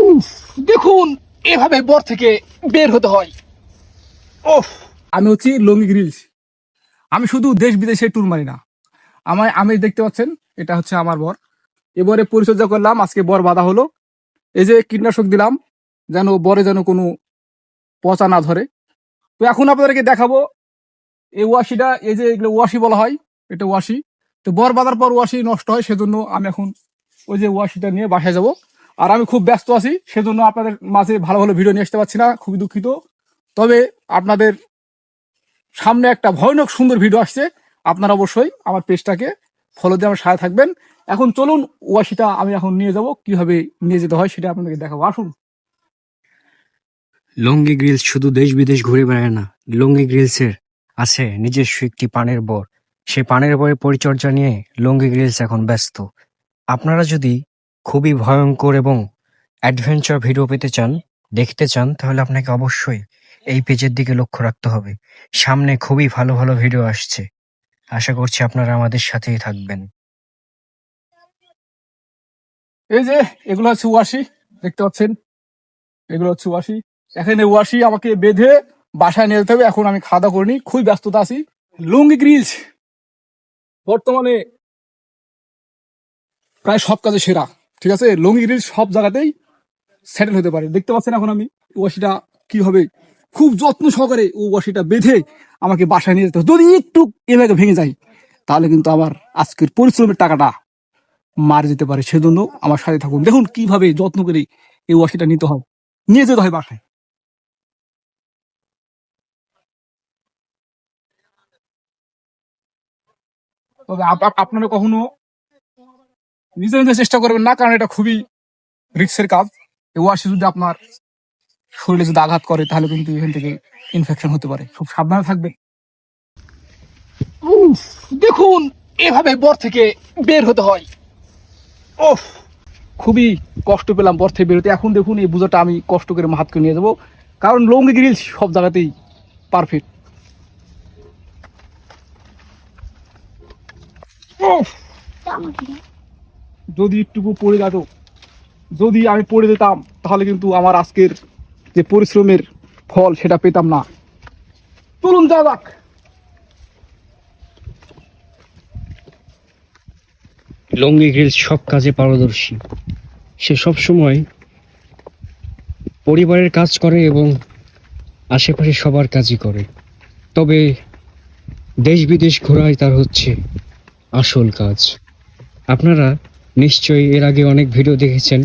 উফ, দেখুন এভাবে বর থেকে বের হতে হয়। ওফ, আমি হচ্ছি লঙ্গি গ্রিলস। আমি শুধু দেশ বিদেশে ট্যুর মারি না। আমি দেখতে পাচ্ছেন, এটা হচ্ছে আমার বর। এবারে পরিচর্যা করলাম, আজকে বর বাঁধা হলো। এই যে কীটনাশক দিলাম, যেন বরে যেন কোনো পচা না ধরে। তো এখন আপনাদেরকে দেখাবো এই ওয়াশিটা, এই যে এগুলো ওয়াশি বলা হয়, এটা ওয়াশি। তো বর বাঁধার পর ওয়াশি নষ্ট হয়, সেজন্য আমি এখন ওই যে ওয়াশিটা নিয়ে বাসায় যাব। আর আমি খুব ব্যস্ত আছি, সেজন্য আপনাদের মাঝে ভালো ভালো ভিডিও নিয়ে আসতে পারছি না, খুবই দুঃখিত। তবে আপনাদের সামনে একটা ভয়ানক সুন্দর ভিডিও আসছে, আপনারা অবশ্যই আমার পেজটাকে ফলো দিয়ে আমার সাথে থাকবেন। এখন চলুন, ওয়াশিটা আমি এখন নিয়ে যাব, কিভাবে নিয়ে যেতে হয় সেটা আপনাদেরকে দেখাবো, আসুন। লঙ্গি গ্রিলস শুধু দেশ বিদেশ ঘুরে বেড়ায় না। লঙ্গি গ্রিলসের আছে নিজস্ব একটি পানের বর। সেই পানের বরের পরিচর্যা নিয়ে লঙ্গি গ্রিলস এখন ব্যস্ত। আপনারা যদি খুবই ভয়ঙ্কর এবং অ্যাডভেঞ্চার ভিডিও দেখতে চান, তাহলে আপনাকে অবশ্যই এই পেজের দিকে লক্ষ্য রাখতে হবে। সামনে খুবই ভালো ভালো ভিডিও আসছে। আশা করছি আপনারা আমাদের সাথেই থাকবেন। এই যে এগুলো হচ্ছে ওয়াশি, দেখতে পাচ্ছেন, এগুলো হচ্ছে ওয়াশি। এখানে ওয়াশি আমাকে বেঁধে বাসায় নিয়ে যেতে হবে। এখন আমি খাওয়া দাওয়া করিনি, খুবই ব্যস্ততা আছি। লুঙ্গি গ্রিলস বর্তমানে প্রায় সব কাজে সেরা, ঠিক আছে। লুঙ্গি গ্রিলস সব জায়গাতেই সেটেল হতে পারে। দেখতে পাচ্ছেন এখন আমি ওয়াশিটা কিভাবে খুব যত্ন সহকারে ও ওয়াশিটা বেঁধে আমাকে বাসায় নিয়ে যেতে হবে। যদি একটু এভাবে ভেঙে যায়, তাহলে কিন্তু আমার আজকের পরিশ্রমের টাকাটা মার যেতে পারে। সেজন্য আমার সাথে থাকুন, দেখুন কিভাবে যত্ন করে এই ওয়াশিটা নিতে হয়, নিয়ে যেতে হয় বাসায়। তবে আপনারা কখনো নিজে নিজে চেষ্টা করবেন না, কারণ এটা খুবই রিস্কের কাজ। এই ওয়াশি যদি আপনার শরীরে যদি আঘাত করে, তাহলে কিন্তু এখান থেকে ইনফেকশন হতে পারে, খুব সাবধানে থাকবে। উফ, দেখুন এভাবে বর থেকে বের হতে হয়। ওফ, খুবই কষ্ট পেলাম বর থেকে বেরোতে। এখন দেখুন এই বোঝাটা আমি কষ্ট করে হাত করে নিয়ে যাবো, কারণ লঙ্গি গ্রিলস সব জায়গাতেই পারফেক্ট। যদি একটুকু পড়ে যেত, যদি আমি পড়ে যেতাম, তাহলে কিন্তু আমার আজকের যে পরিশ্রমের ফল সেটা পেতাম না। চলুন যা যাক। লঙ্গি গ্রিলস সব কাজে পারদর্শী। সে সব সময় পরিবারের কাজ করে এবং আশেপাশে সবার কাজই করে। তবে দেশ বিদেশ ঘোরাই তার হচ্ছে আসল কাজ। আপনারা নিশ্চয়ই এর আগে অনেক ভিডিও দেখেছেন